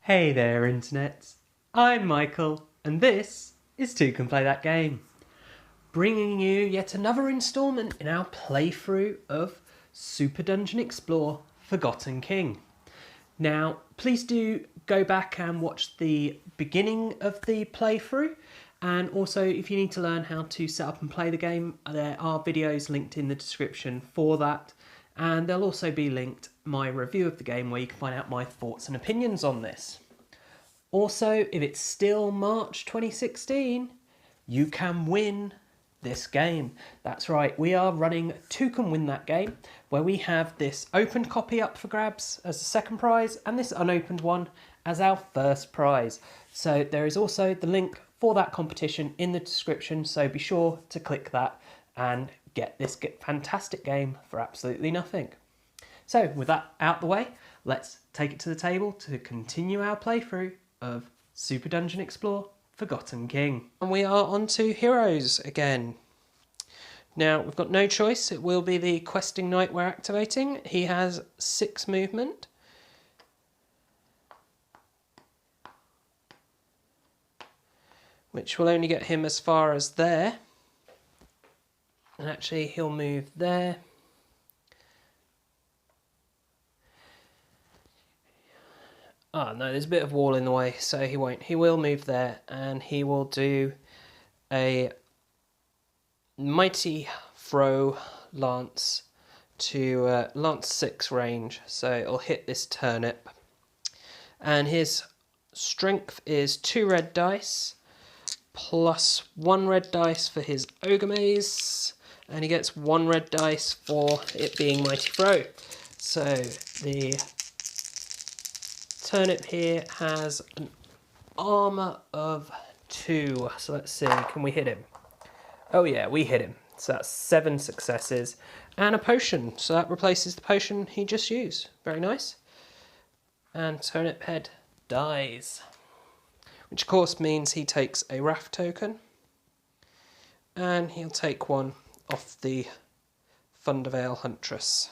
Hey there, Internet. I'm Michael, and this is Toucan Play That Game, bringing you yet another instalment in our playthrough of Super Dungeon Explore Forgotten King. Now, please do go back and watch the beginning of the playthrough, and also if you need to learn how to set up and play the game, there are videos linked in the description for that, and there'll also be linked my review of the game where you can find out my thoughts and opinions on this. Also, if it's still March 2016, you can win this game. That's right, we are running Toucan Win That Game, where we have this opened copy up for grabs as the second prize and this unopened one as our first prize. So there is also the link for that competition in the description, so be sure to click that and get this fantastic game for absolutely nothing. So with that out the way, let's take it to the table to continue our playthrough of Super Dungeon Explore Forgotten King. And we are on to heroes again. Now we've got no choice, it will be the questing knight we're activating. He has 6 movement. Which will only get him as far as there. And actually he'll move there. Ah, no, there's a bit of wall in the way, so he won't. He will move there, and he will do a mighty throw lance to lance 6 range, so it'll hit this turnip. And his strength is 2 red dice, plus 1 red dice for his ogre maze, and he gets 1 red dice for it being mighty throw. So the turnip here has an armour of 2. So let's see, can we hit him? Oh yeah, we hit him. So that's 7 successes. And a potion. So that replaces the potion he just used. Very nice. And turnip head dies. Which of course means he takes a wrath token. And he'll take one off the Thundervale Huntress.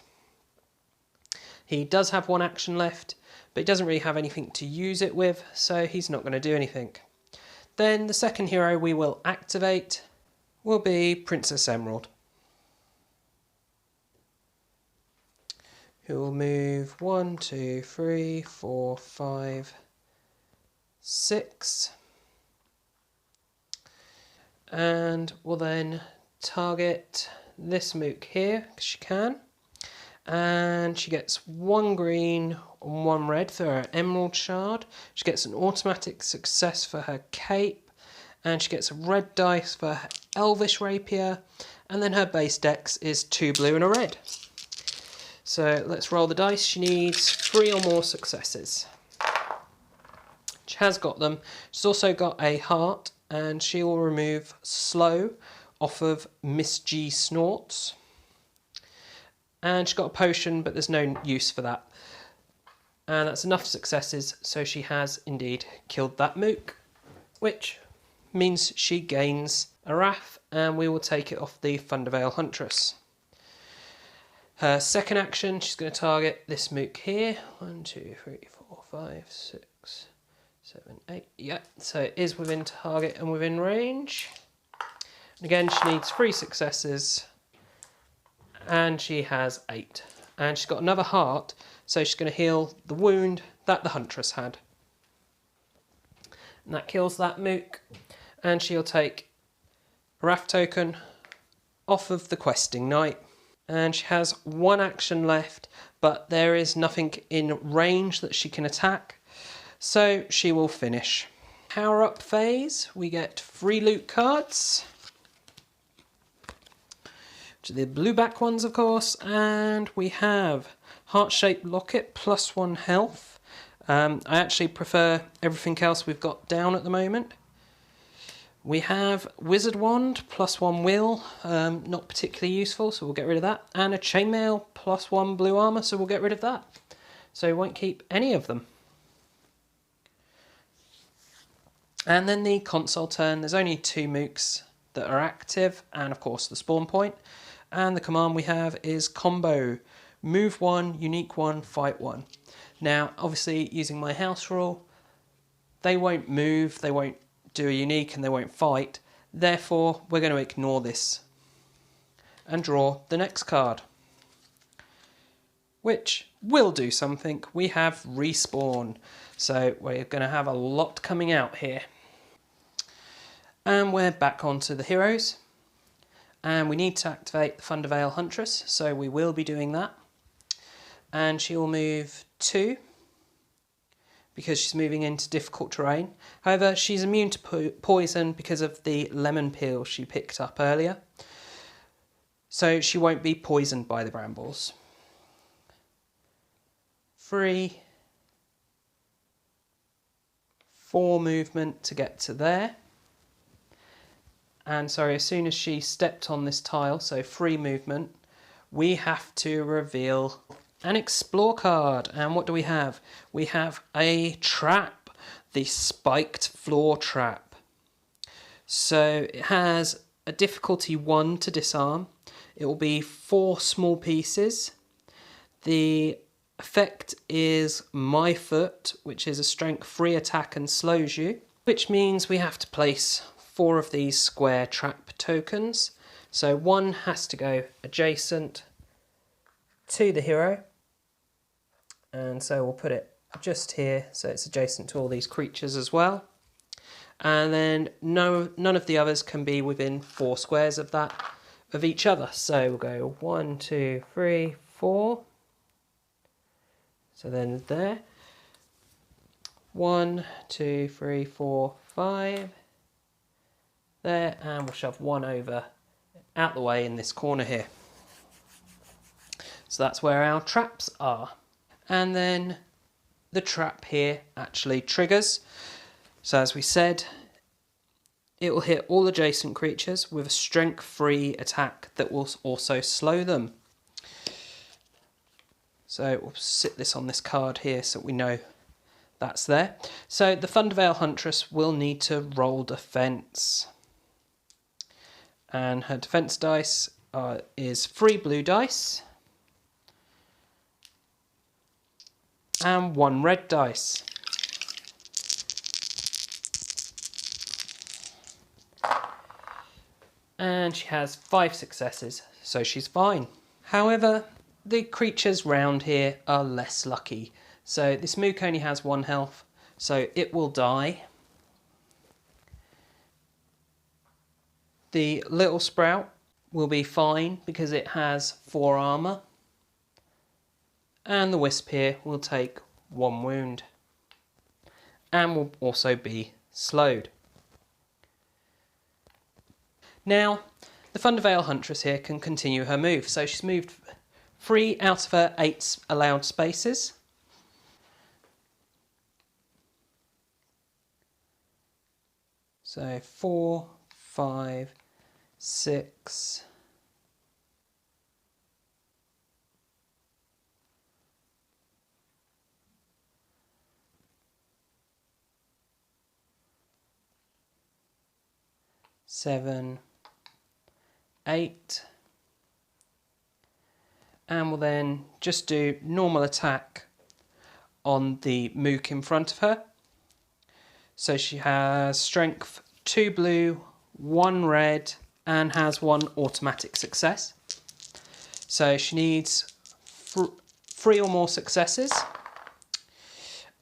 He does have 1 action left, but he doesn't really have anything to use it with, so he's not going to do anything. Then the second hero we will activate will be Princess Emerald, who will move 1, 2, 3, 4, 5, 6, and will then target this mook here, because she can. And she gets 1 green and 1 red for her emerald shard. She gets an automatic success for her cape. And she gets a red dice for her elvish rapier. And then her base dex is 2 blue and a red. So let's roll the dice. She needs 3 or more successes. She has got them. She's also got a heart. And she will remove slow off of Miss G Snorts. And she's got a potion, but there's no use for that. And that's enough successes, so she has indeed killed that mook, which means she gains a wrath, and we will take it off the Thundervale Huntress. Her second action, she's going to target this mook here. 1, 2, 3, 4, 5, 6, 7, 8. Yeah, so it is within target and within range. And again, she needs 3 successes. And she has 8. And she's got another heart, so she's going to heal the wound that the Huntress had. And that kills that mook. And she'll take a wrath token off of the questing knight. And she has 1 action left, but there is nothing in range that she can attack. So she will finish. Power up phase, we get 3 loot cards. The blue back ones, of course, and we have heart-shaped locket, plus 1 health. I actually prefer everything else we've got down at the moment. We have wizard wand, plus 1 will, not particularly useful, so we'll get rid of that. And a chainmail, plus 1 blue armour, so we'll get rid of that. So we won't keep any of them. And then the console turn, there's only 2 mooks that are active, and of course the spawn point. And the command we have is combo, move 1, unique 1, fight 1. Now, obviously, using my house rule, they won't move, they won't do a unique, and they won't fight. Therefore, we're going to ignore this and draw the next card, which will do something. We have respawn, so we're going to have a lot coming out here. And we're back onto the heroes, and we need to activate the Thunderveil Huntress, so we will be doing that. And she will move 2 because she's moving into difficult terrain. However, she's immune to poison because of the lemon peel she picked up earlier, so she won't be poisoned by the brambles. 3, 4 movement to get to there. And sorry, as soon as she stepped on this tile, so 3 movement, we have to reveal an explore card. And what do we have? We have a trap, the spiked floor trap. So it has a difficulty 1 to disarm. It will be 4 small pieces. The effect is My Foot, which is a strength 3 attack and slows you, which means we have to place 4 of these square trap tokens. So 1 has to go adjacent to the hero, and so we'll put it just here so it's adjacent to all these creatures as well. And then none of the others can be within 4 squares of each other. So we'll go 1, 2, 3, 4. So then there. 1, 2, 3, 4, 5. There, and we'll shove 1 over out the way in this corner here. So that's where our traps are. And then the trap here actually triggers. So as we said, it will hit all adjacent creatures with a strength 3 attack that will also slow them. So we'll sit this on this card here so we know that's there. So the Thunderveil Huntress will need to roll defense. And her defense dice is 3 blue dice and 1 red dice. And she has 5 successes, so she's fine. However, the creatures round here are less lucky. So this mook only has 1 health, so it will die. The little sprout will be fine because it has 4 armour. And the wisp here will take 1 wound. And will also be slowed. Now, the Thunderveil Huntress here can continue her move. So she's moved 3 out of her 8 allowed spaces. So 4, 5, 6, 7, 8, and we'll then just do normal attack on the mook in front of her. So she has strength 2 blue, 1 red, and has 1 automatic success. So she needs 3 or more successes,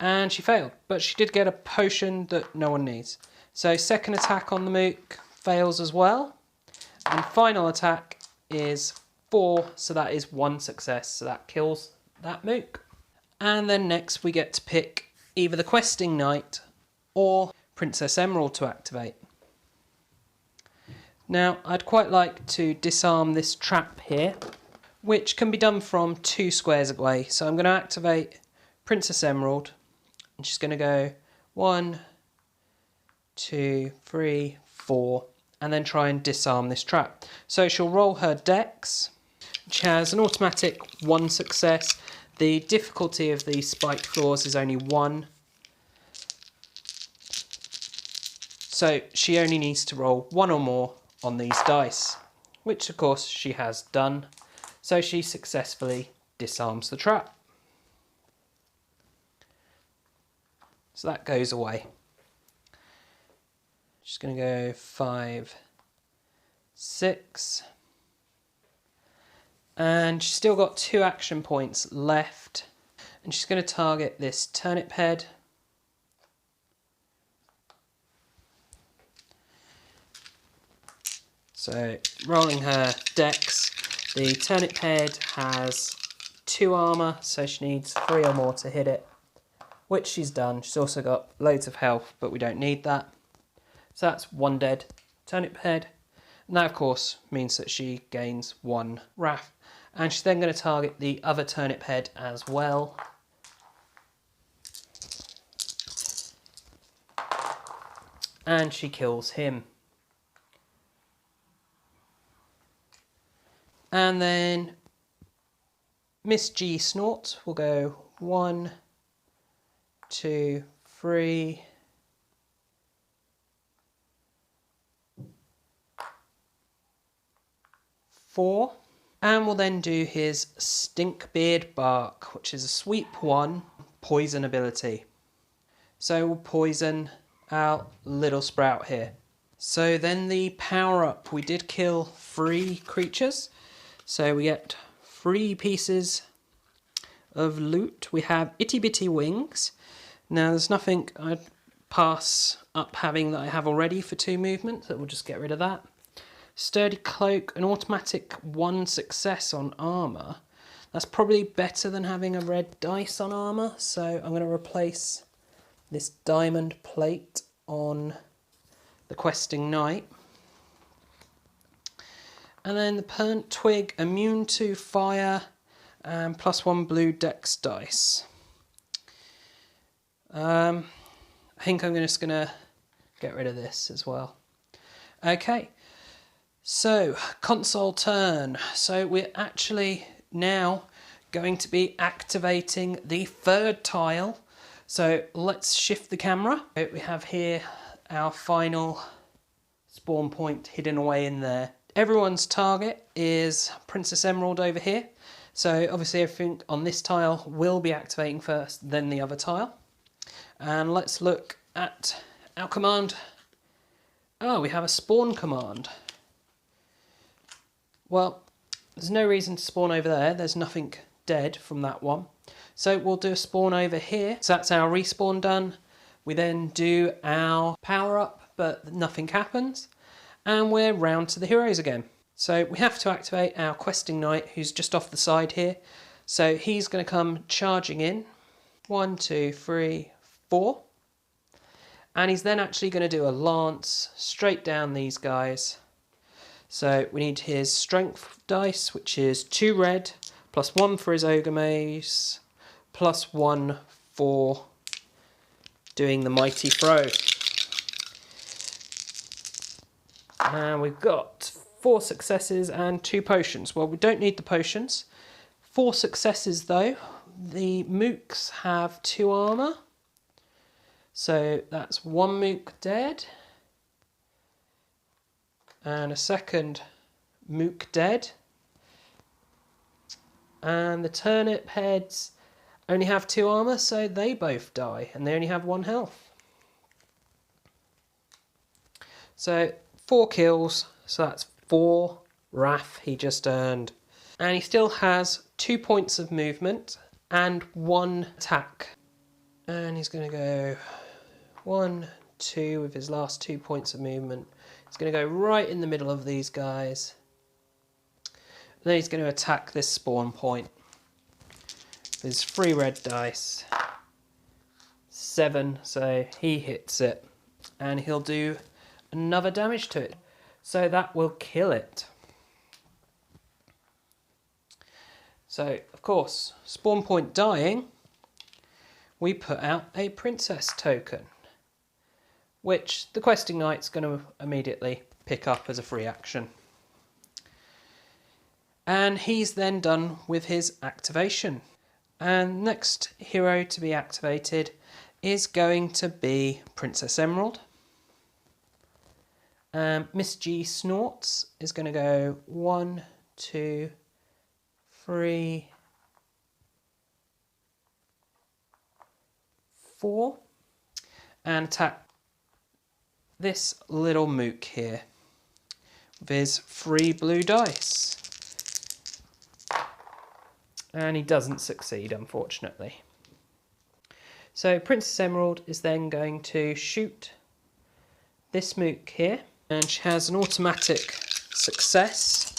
and she failed, but she did get a potion that no one needs. So second attack on the mook fails as well, and final attack is 4, so that is 1 success, so that kills that mook. And then next we get to pick either the Questing Knight or Princess Emerald to activate. Now I'd quite like to disarm this trap here, which can be done from 2 squares away. So I'm going to activate Princess Emerald, and she's going to go 1, 2, 3, 4, and then try and disarm this trap. So she'll roll her dex. She has an automatic 1 success. The difficulty of the spiked floors is only 1. So she only needs to roll 1 or more on these dice, which of course she has done. So she successfully disarms the trap. So that goes away. She's going to go 5, 6. And she's still got 2 action points left. And she's going to target this turnip head. So, rolling her dex, the turnip head has 2 armour, so she needs 3 or more to hit it, which she's done. She's also got loads of health, but we don't need that. So that's 1 dead turnip head. And that, of course, means that she gains 1 wrath. And she's then going to target the other turnip head as well. And she kills him. And then Miss G Snort will go 1, 2, 3, 4. And we'll then do his Stinkbeard Bark, which is a sweep 1 poison ability. So we'll poison our little sprout here. So then the power up, we did kill 3 creatures. So we get 3 pieces of loot. We have itty bitty wings. Now there's nothing I'd pass up having that I have already for 2 movement, so we'll just get rid of that. Sturdy cloak, an automatic 1 success on armour. That's probably better than having a red dice on armour, so I'm going to replace this diamond plate on the questing knight. And then the Pernt Twig, immune to fire, and +1 blue dex dice. I think I'm just going to get rid of this as well. Okay, so console turn. So we're actually now going to be activating the 3rd tile. So let's shift the camera. We have here our final spawn point hidden away in there. Everyone's target is Princess Emerald over here. So obviously everything on this tile will be activating first, then the other tile. And let's look at our command. Oh, we have a spawn command. Well, there's no reason to spawn over there. There's nothing dead from that one. So we'll do a spawn over here. So that's our respawn done. We then do our power up, but nothing happens. And we're round to the heroes again. So we have to activate our questing knight, who's just off the side here. So he's going to come charging in. 1, 2, 3, 4. And he's then actually going to do a lance straight down these guys. So we need his strength dice, which is 2 red, +1 for his ogre mace, +1 for doing the mighty throw. And we've got 4 successes and 2 potions. Well, we don't need the potions. 4 successes though. The mooks have 2 armour. So that's 1 mook dead. And a second mook dead. And the turnip heads only have 2 armour, so they both die. And they only have 1 health. So 4 kills, so that's 4 wrath he just earned. And he still has 2 points of movement and 1 attack. And he's going to go 1, 2 with his last 2 points of movement. He's going to go right in the middle of these guys. And then he's going to attack this spawn point. There's 3 red dice. 7, so he hits it. And he'll do another damage to it. So that will kill it. So, of course, spawn point dying, we put out a princess token, which the questing knight's going to immediately pick up as a free action. And he's then done with his activation. And next hero to be activated is going to be Princess Emerald. Miss G Snorts is going to go 1, 2, 3, 4, and attack this little mook here with his 3 blue dice. And he doesn't succeed, unfortunately. So Princess Emerald is then going to shoot this mook here, and she has an automatic success.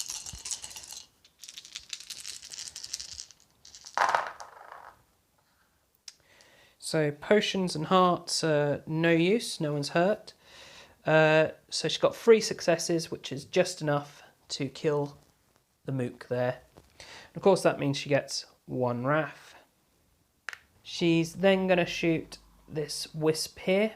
So potions and hearts are no use, no one's hurt. So she's got 3 successes, which is just enough to kill the mook there. And of course that means she gets 1 wrath. She's then going to shoot this wisp here.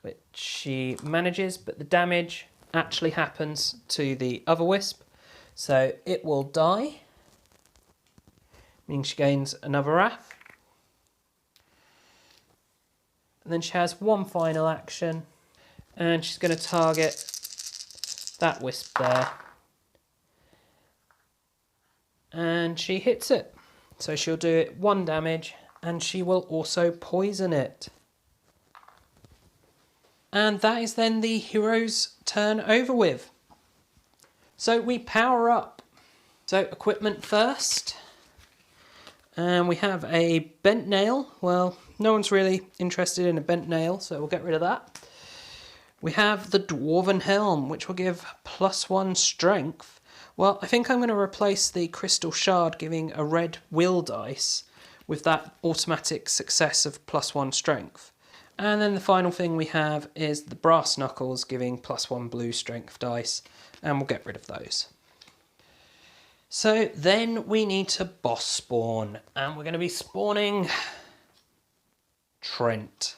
Which she manages, but the damage actually happens to the other wisp. So it will die, meaning she gains another wrath. And then she has 1 final action, and she's going to target that wisp there. And she hits it. So she'll do it 1 damage, and she will also poison it. And that is then the hero's turn over with. So we power up. So equipment first. And we have a bent nail. Well, no one's really interested in a bent nail, so we'll get rid of that. We have the Dwarven Helm, which will give +1 strength. Well, I think I'm going to replace the Crystal Shard giving a red will dice with that automatic success of +1 strength. And then the final thing we have is the Brass Knuckles giving +1 blue strength dice, and we'll get rid of those. So then we need to boss spawn, and we're going to be spawning Trent.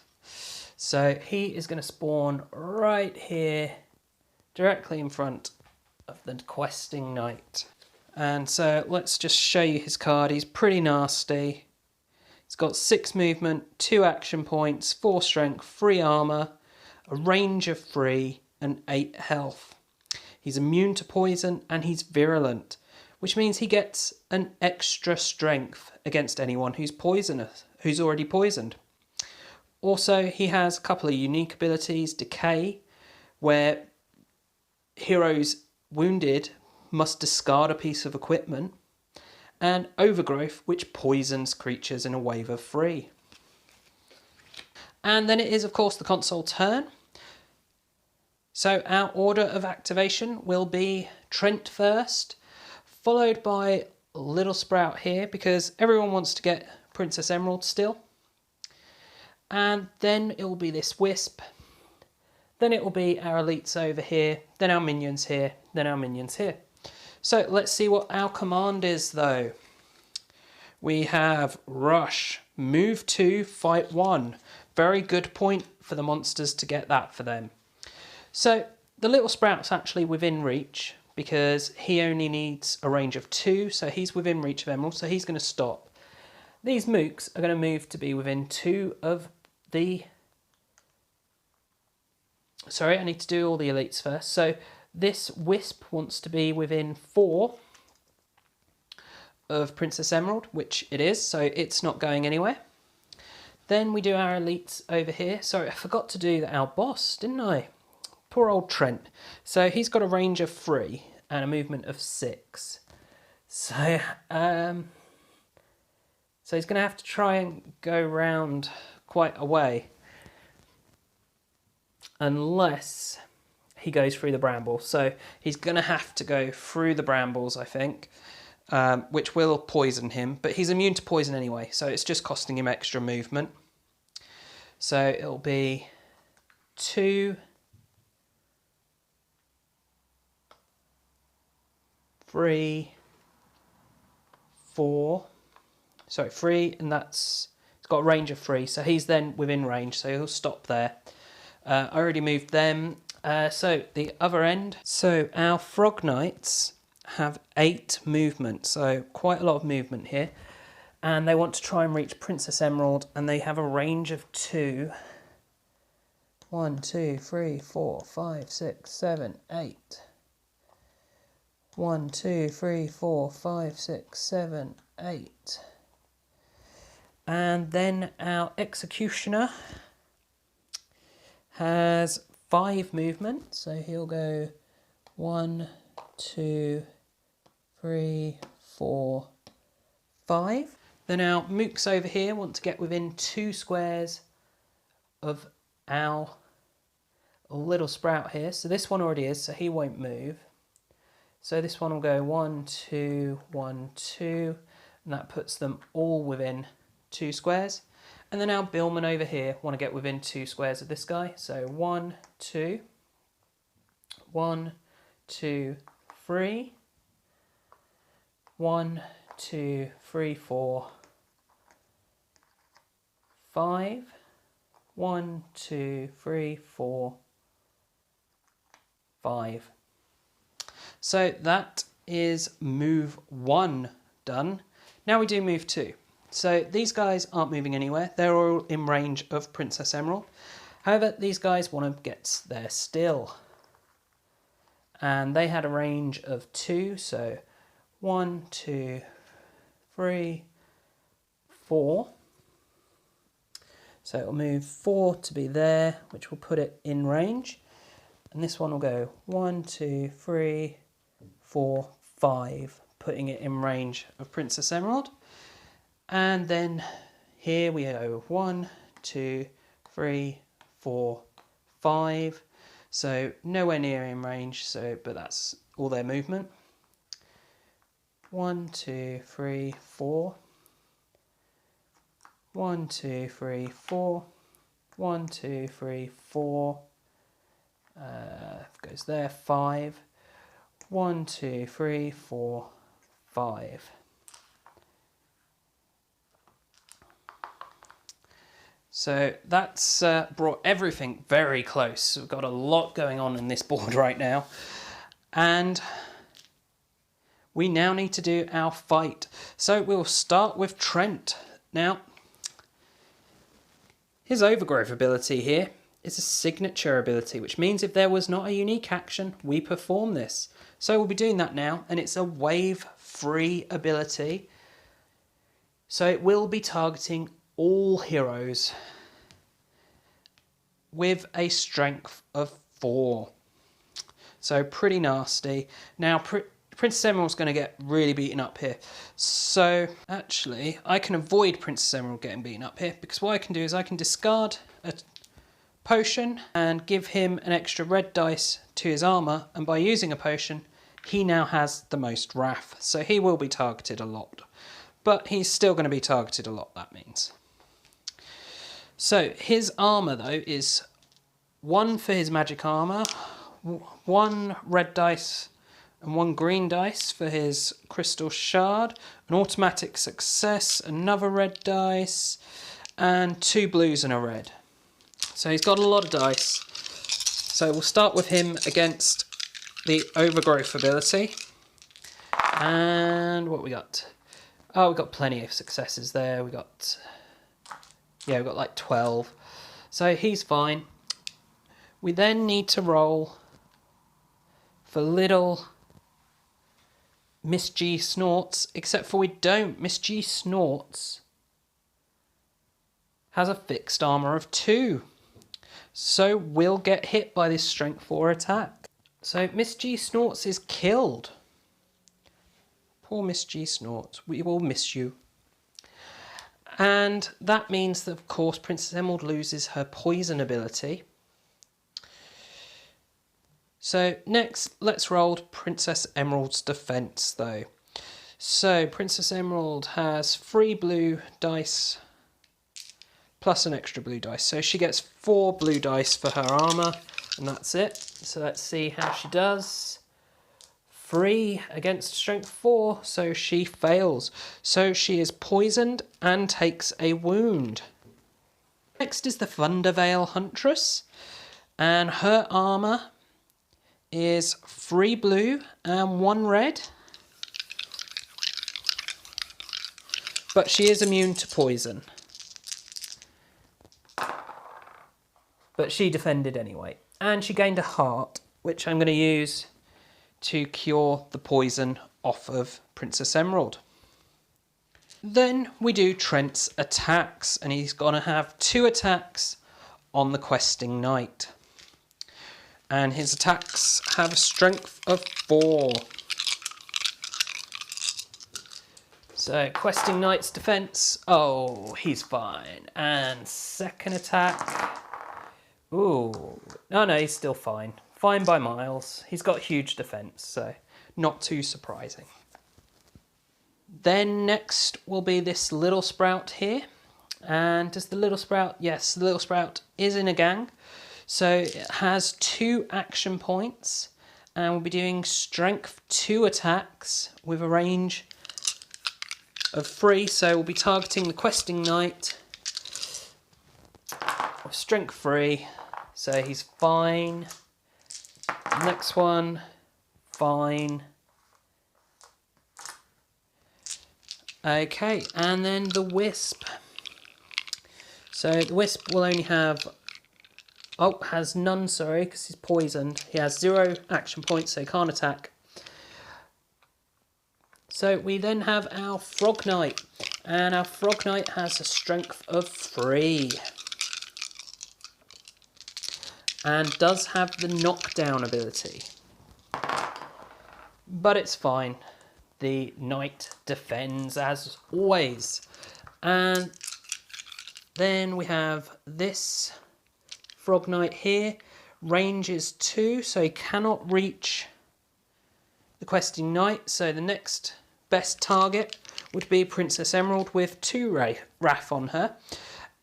So he is going to spawn right here, directly in front of the questing knight. And so let's just show you his card. He's pretty nasty. He's got 6 movement, 2 action points, 4 strength, 3 armour, a range of 3 and 8 health. He's immune to poison and he's virulent, which means he gets an extra strength against anyone who's poisonous, who's already poisoned. Also, he has a couple of unique abilities. Decay, where heroes wounded must discard a piece of equipment. And Overgrowth, which poisons creatures in a wave of 3. And then it is, of course, the console turn. So our order of activation will be Trent first, followed by Little Sprout here, because everyone wants to get Princess Emerald still. And then it will be this wisp. Then it will be our elites over here, then our minions here, then our minions here. So let's see what our command is though. We have Rush, Move 2, Fight 1. Very good point for the monsters to get that for them. So the Little Sprout's actually within reach because he only needs a range of 2, so he's within reach of Emerald, so he's going to stop. These mooks are going to move to be within 2 of the... Sorry, I need to do all the elites first. So this wisp wants to be within 4 of Princess Emerald, which it is, so it's not going anywhere. Then we do our elites over here. Sorry, I forgot to do our boss, didn't I? Poor old Trent. So he's got a range of 3 and a movement of 6. So he's going to have to try and go round quite a way. Unless he goes through the brambles. So he's going to have to go through the brambles, I think, which will poison him. But he's immune to poison anyway, so it's just costing him extra movement. So it'll be 2, 3, 4. Sorry, 3, and it's got a range of 3. So he's then within range, so he'll stop there. I already moved them. So the other end. So our Frog Knights have 8 movement, so quite a lot of movement here. And they want to try and reach Princess Emerald, and they have a range of 2. 1, 2, 3, 4, 5, 6, 7, 8. 1, 2, 3, 4, 5, 6, 7, 8. And then our Executioner has 5 movement, so he'll go 1, 2, 3, 4, 5. Then our mooks over here want to get within 2 squares of our little sprout here. So this one already is, so he won't move. So this one will go 1, 2, 1, 2, and that puts them all within 2 squares. And then our billmen over here want to get within 2 squares of this guy. So 1, 2, 1, 2, 3, 1, 2, 3, 4, 5, 1, 2, 3, 4, 5. So that is move 1 done. Now we do move 2. So these guys aren't moving anywhere. They're all in range of Princess Emerald. However, these guys want to get there still. And they had a range of 2. So 1, 2, 3, 4. So it'll move 4 to be there, which will put it in range. And this one will go 1, 2, 3, 4, 5, putting it in range of Princess Emerald. And then here we go 1, 2, 3, 4, 5. So nowhere near in range, but that's all their movement. 1, 2, 3, 4. 1, 2, 3, 4. 1, 2, 3, 4. Goes there, 5. 1, 2, 3, 4, 5. So that's brought everything very close. We've got a lot going on in this board right now. And we now need to do our fight. So we'll start with Trent. Now, his overgrowth ability here is a signature ability, which means if there was not a unique action, we perform this. So we'll be doing that now, and it's a wave-free ability. So it will be targeting all heroes with a strength of 4. So pretty nasty. Now, Princess Emerald's going to get really beaten up here. So actually, I can avoid Princess Emerald getting beaten up here, because what I can do is I can discard a potion and give him an extra red dice to his armor, and by using a potion, he now has the most wrath. So he will be targeted a lot, but he's still going to be targeted a lot, that means. So his armor though is 1 for his magic armor, 1 red dice and 1 green dice for his crystal shard, an automatic success, another red dice, and 2 blues and a red. So he's got a lot of dice. So we'll start with him against the overgrowth ability. And what we got? Oh, we've got plenty of successes there. We've got like 12. So he's fine. We then need to roll for little Miss G Snorts, except for we don't. Miss G Snorts has a fixed armor of 2. So we'll get hit by this strength 4 attack. So Miss G Snorts is killed. Poor Miss G Snorts, we will miss you. And that means that, of course, Princess Emerald loses her poison ability. So next, let's roll Princess Emerald's defense, though. So Princess Emerald has 3 blue dice plus an extra blue dice. So she gets 4 blue dice for her armor, and that's it. So let's see how she does. 3 against strength 4, so she fails. So she is poisoned and takes a wound. Next is the Thunderveil Huntress, and her armor is 3 blue and 1 red. But she is immune to poison. But she defended anyway. And she gained a heart, which I'm going to use to cure the poison off of Princess Emerald. Then we do Trent's attacks, and he's going to have 2 attacks on the questing knight. And his attacks have a strength of 4. So questing knight's defense, oh, he's fine. And second attack, ooh, no, he's still fine. Fine by miles. He's got huge defense, so not too surprising. Then next will be this little sprout here. And does the little sprout, yes, the little sprout is in a gang. So it has 2 action points, and we'll be doing strength 2 attacks with a range of 3. So we'll be targeting the questing knight with strength 3. So he's fine. Next one, fine. Okay, and then the wisp. So the wisp will only have, has none, sorry, because he's poisoned. He has 0 action points, so he can't attack. So we then have our frog knight, and our frog knight has a strength of 3. And does have the knockdown ability. But it's fine. The knight defends as always. And then we have this frog knight here. Range is 2, so he cannot reach the questing knight. So the next best target would be Princess Emerald with 2 wrath on her.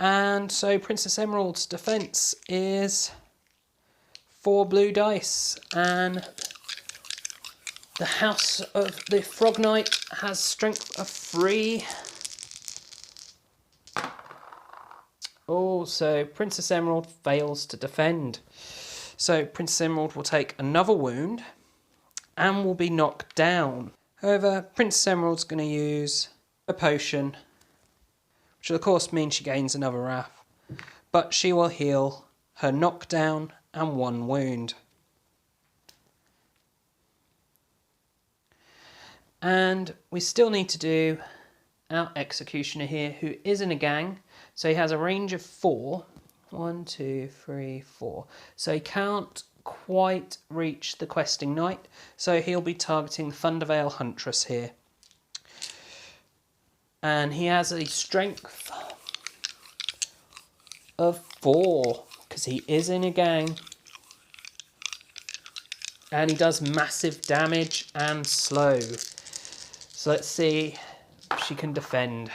And so Princess Emerald's defense is 4 blue dice, and the house of the frog knight has strength of 3. Oh, so Princess Emerald fails to defend. So Princess Emerald will take another wound and will be knocked down. However, Princess Emerald's going to use a potion, which will of course mean she gains another wrath, but she will heal her knockdown and 1 wound. And we still need to do our executioner here, who is in a gang. So he has a range of 4. 1, 2, 3, 4. So he can't quite reach the questing knight. So he'll be targeting the Thundervale Huntress here. And he has a strength of 4. Because he is in a gang, and he does massive damage and slow. So let's see if she can defend.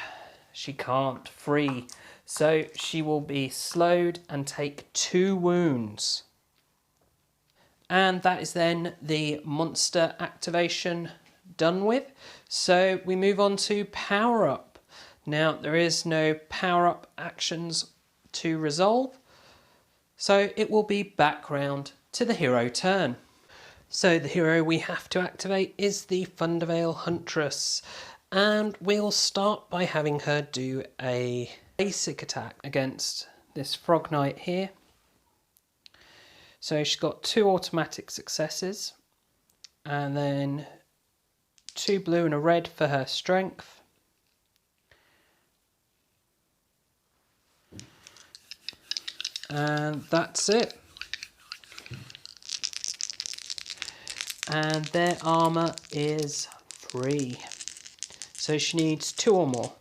She can't. Free. So she will be slowed and take 2 wounds. And that is then the monster activation done with. So we move on to power up. Now there is no power up actions to resolve. So it will be background to the hero turn. So the hero we have to activate is the Thundervale Huntress. And we'll start by having her do a basic attack against this frog knight here. So she's got 2 automatic successes. And then 2 blue and a red for her strength. And that's it. And their armour is 3. So she needs 2 or more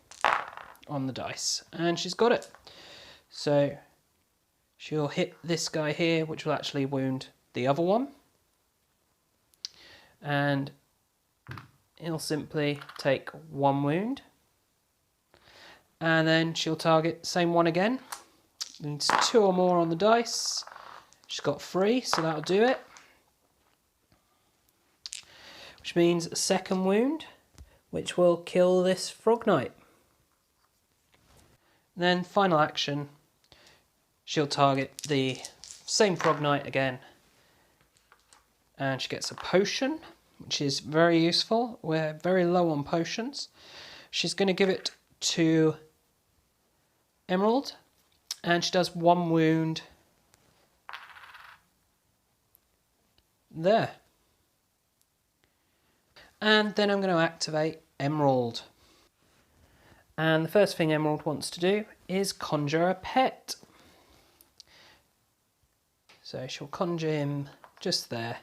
on the dice. And she's got it. So she'll hit this guy here, which will actually wound the other one. And he'll simply take 1 wound. And then she'll target same one again. Needs 2 or more on the dice. She's got 3, so that'll do it. Which means a second wound, which will kill this frog knight. Then final action, she'll target the same frog knight again. And she gets a potion, which is very useful. We're very low on potions. She's going to give it to Emerald. And she does 1 wound there. And then I'm going to activate Emerald. And the first thing Emerald wants to do is conjure a pet. So she'll conjure him just there.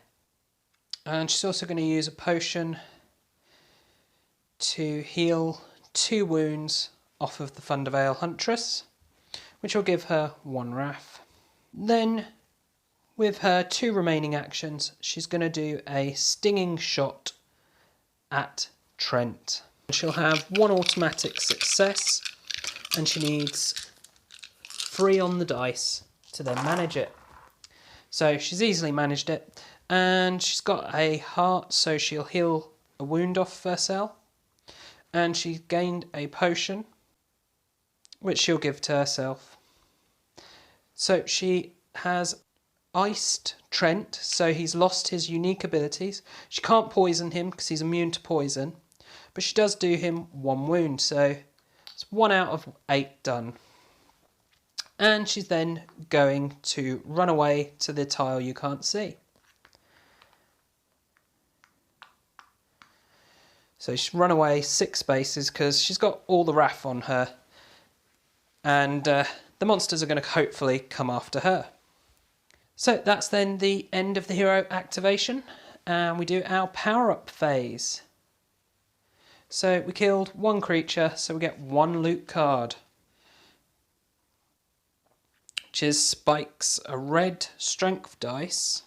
And she's also going to use a potion to heal 2 wounds off of the Thundervale Huntress, which will give her 1 wrath. Then, with her 2 remaining actions, she's going to do a stinging shot at Trent. She'll have 1 automatic success, and she needs 3 on the dice to then manage it. So she's easily managed it, and she's got a heart, so she'll heal a wound off herself. And she's gained a potion, which she'll give to herself. So she has iced Trent, so he's lost his unique abilities. She can't poison him because he's immune to poison, but she does do him 1 wound, so it's 1 out of 8 done. And she's then going to run away to the tile you can't see. So she's run away 6 spaces because she's got all the wrath on her. And the monsters are going to hopefully come after her. So that's then the end of the hero activation. And we do our power-up phase. So we killed 1 creature, so we get 1 loot card. Which is Spike's a red strength dice.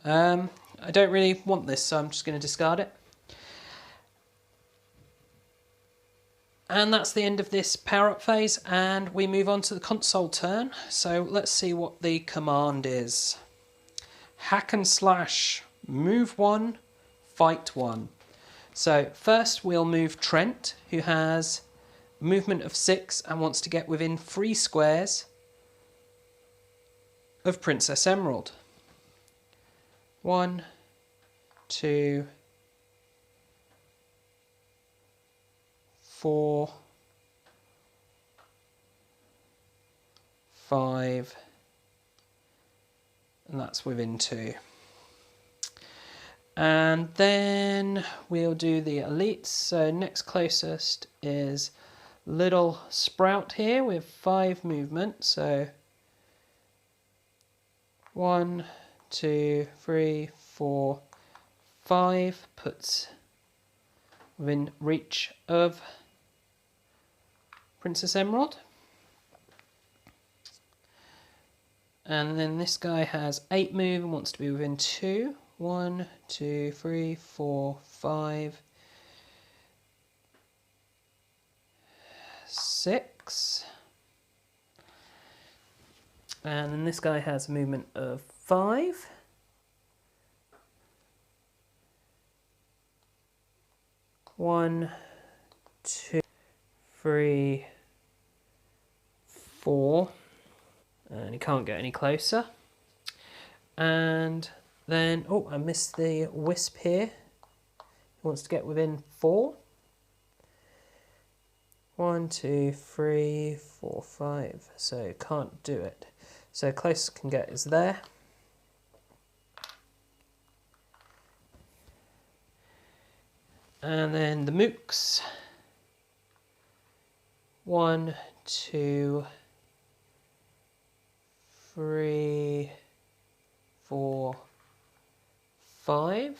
I don't really want this, so I'm just going to discard it. And that's the end of this power-up phase, and we move on to the console turn. So let's see what the command is. Hack and slash, move 1, fight 1. So first we'll move Trent, who has movement of 6 and wants to get within 3 squares of Princess Emerald. 1, 2, 4, 5, and that's within 2. And then we'll do the elites. So next closest is Little Sprout here with 5 movement. So 1, 2, 3, 4, 5 puts within reach of Princess Emerald. And then this guy has 8 move and wants to be within 2. 1, 2, 3, 4, 5, 6. And then this guy has a movement of 5. 1, 2, 3, 4. And he can't get any closer. And then, oh, I missed the wisp here. He wants to get within 4. 1, 2, 3, 4, 5. So can't do it. So closest can get is there. And then the mooks. 1, 2, 3, 4, 5.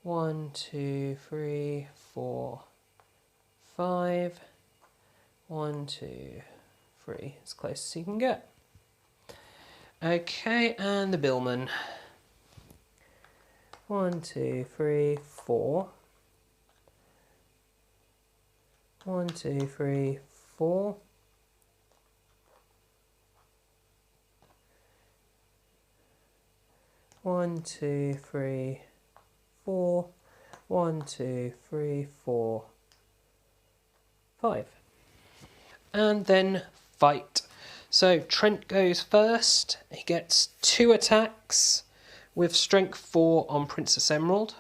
1, 2, 3, 4, 5. 1, 2, 3. As close as you can get. Okay, and the billman. 1, 2, 3, 4. 1, 2, 3, 4. 1, 2, 3, 4. 1, 2, 3, 4, 5. And then fight. So Trent goes first. He gets 2 attacks with strength 4 on Princess Emerald.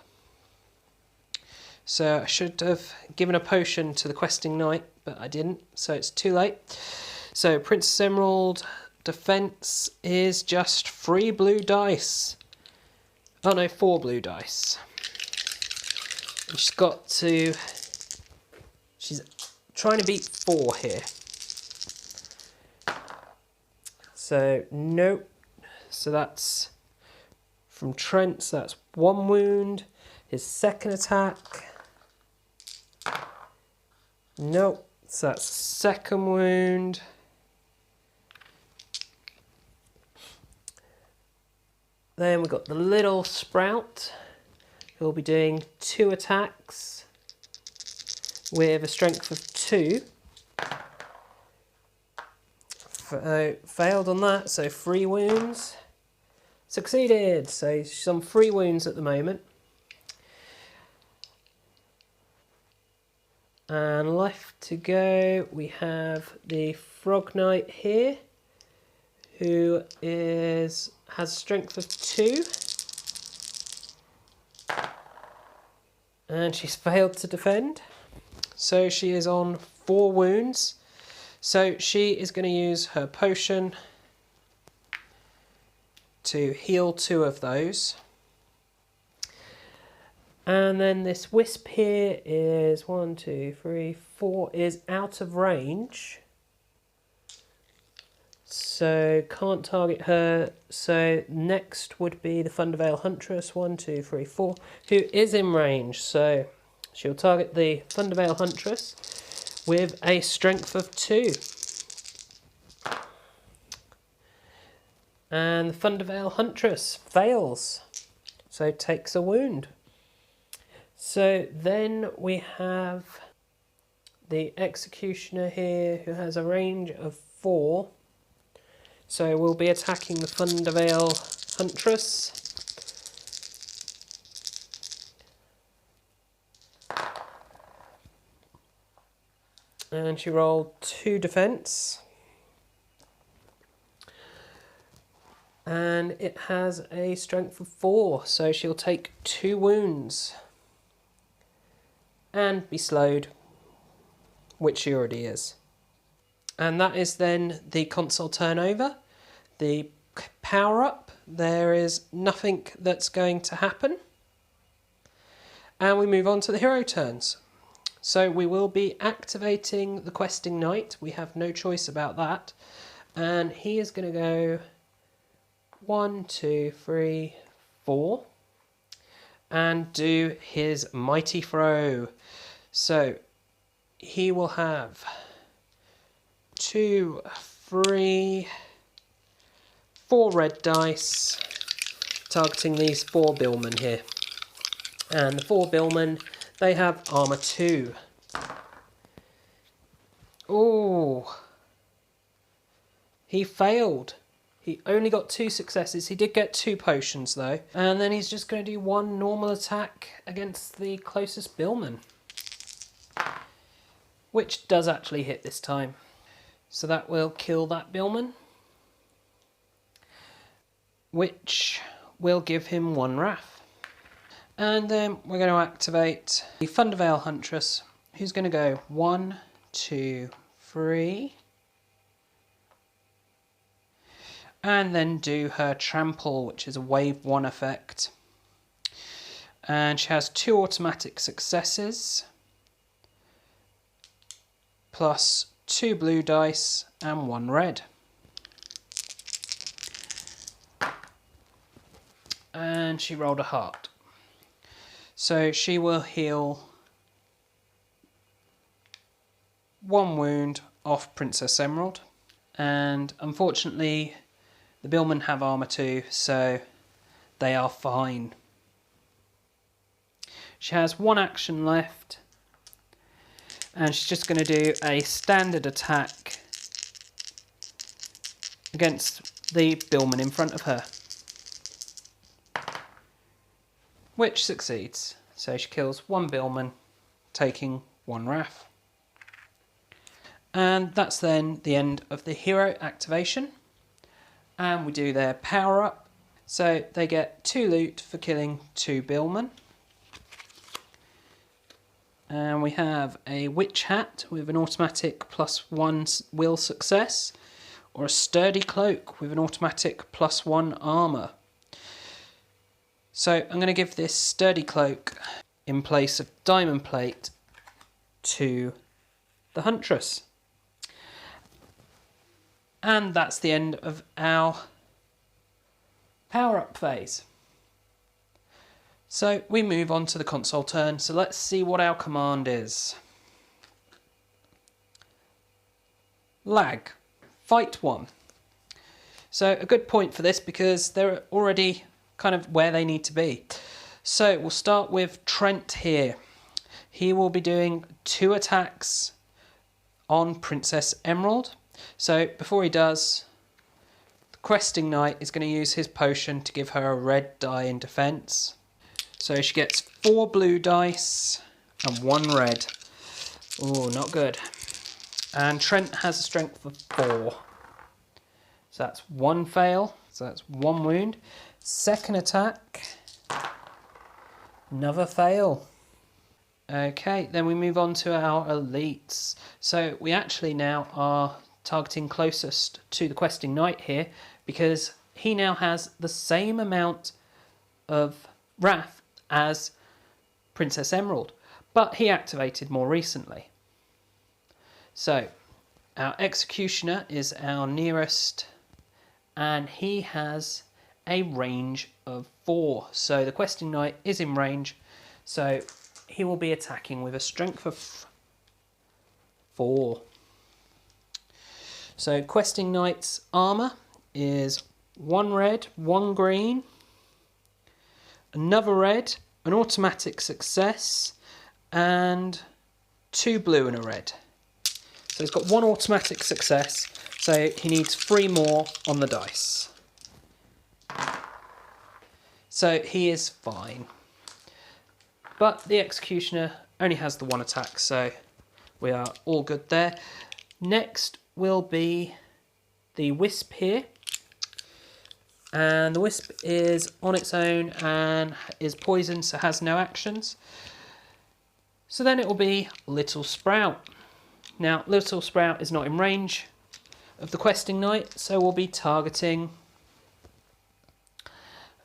So I should have given a potion to the questing knight, but I didn't, so it's too late. So Princess Emerald defense is just 3 blue dice. Oh no, 4 blue dice. And she's got to She's trying to beat 4 here. So, nope. So that's from Trent, so that's 1 wound. His second attack. Nope. So that's 2nd wound. Then we've got the little sprout, who'll be doing 2 attacks with a strength of 2. Failed on that, so 3 wounds. Succeeded, so she's on 3 wounds at the moment. And left to go, we have the Frog Knight here, who has strength of 2. And she's failed to defend. So she is on 4 wounds. So she is going to use her potion to heal 2 of those. And then this wisp here is 1, 2, 3, 4 is out of range. So can't target her. So next would be the Thunderveil Huntress, 1, 2, 3, 4, who is in range. So she'll target the Thunderveil Huntress with a strength of 2. And the Thunderveil Huntress fails, so takes a wound. So then we have the Executioner here, who has a range of 4. So we'll be attacking the Thunderveil Huntress. And she rolled 2 defense. And it has a strength of 4, so she'll take 2 wounds. And be slowed, which she already is. And that is then the console turnover. The power up, there is nothing that's going to happen. And we move on to the hero turns. So we will be activating the questing knight. We have no choice about that. And he is going to go 1, 2, 3, 4. And do his mighty throw. So he will have 2, 3, 4 red dice, targeting these 4 billmen here. And the 4 billmen, they have armor 2. Oh, he failed. He only got 2 successes. He did get 2 potions though. And then he's just going to do 1 normal attack against the closest billman, which does actually hit this time. So that will kill that billman, which will give him 1 wrath. And then we're going to activate the Thunderveil Huntress, who's going to go 1, 2, 3. And then do her Trample, which is a wave 1 effect. And she has 2 automatic successes, plus 2 blue dice and 1 red. And she rolled a heart. So she will heal 1 wound off Princess Emerald. And unfortunately, the billmen have armor 2, so they are fine. She has 1 action left. And she's just going to do a standard attack against the billman in front of her, which succeeds. So she kills 1 billman, taking 1 wrath. And that's then the end of the hero activation. And we do their power up. So they get 2 loot for killing 2 billmen. And we have a witch hat with an automatic +1 will success, or a sturdy cloak with an automatic +1 armor. So I'm going to give this sturdy cloak in place of diamond plate to the Huntress. And that's the end of our power-up phase. So we move on to the console turn. So let's see what our command is. Lag, fight 1. So a good point for this because they're already kind of where they need to be. So we'll start with Trent here. He will be doing 2 attacks on Princess Emerald. So before he does, the questing knight is going to use his potion to give her a red die in defense. So she gets 4 blue dice and 1 red. Oh, not good. And Trent has a strength of 4. So that's 1 fail. So that's 1 wound. Second attack. Another fail. Okay, then we move on to our elites. So we actually now are targeting closest to the questing knight here because he now has the same amount of wrath as Princess Emerald, but he activated more recently. So our executioner is our nearest and he has a range of 4. So the questing knight is in range, so he will be attacking with a strength of 4. So questing knight's armor is 1 red, 1 green, another red, an automatic success, and 2 blue and a red. So he's got 1 automatic success, so he needs 3 more on the dice. So he is fine. But the executioner only has the 1 attack, so we are all good there. Next will be the wisp here. And the wisp is on its own and is poisoned, so has no actions. So then it will be Little Sprout. Now, Little Sprout is not in range of the questing knight, so we'll be targeting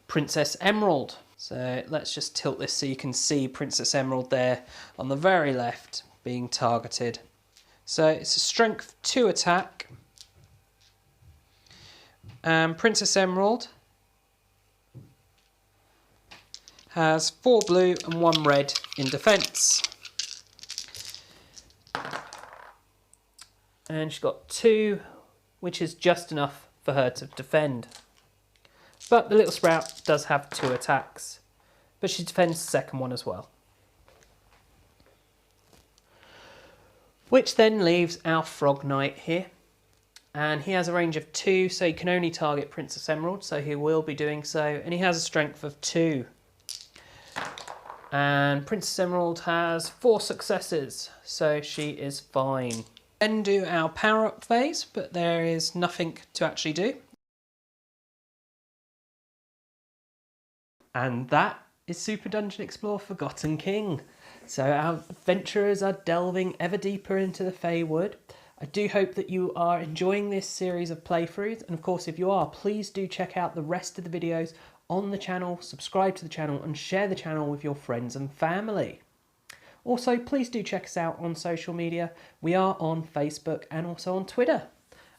Princess Emerald. So let's just tilt this so you can see Princess Emerald there on the very left being targeted. So it's a strength 2 attack. Princess Emerald has 4 blue and 1 red in defense. And she's got 2, which is just enough for her to defend. But the Little Sprout does have 2 attacks, but she defends the second one as well. Which then leaves our Frog Knight here. And he has a range of 2, so he can only target Princess Emerald, so he will be doing so. And he has a strength of 2. And Princess Emerald has 4 successes, so she is fine. Then do our power-up phase, but there is nothing to actually do. And that is Super Dungeon Explorer Forgotten King. So our adventurers are delving ever deeper into the Feywood. I do hope that you are enjoying this series of playthroughs, and of course if you are, please do check out the rest of the videos on the channel, subscribe to the channel and share the channel with your friends and family. Also, please do check us out on social media. We are on Facebook and also on Twitter.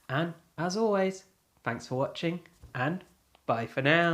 And as always, thanks for watching and bye for now.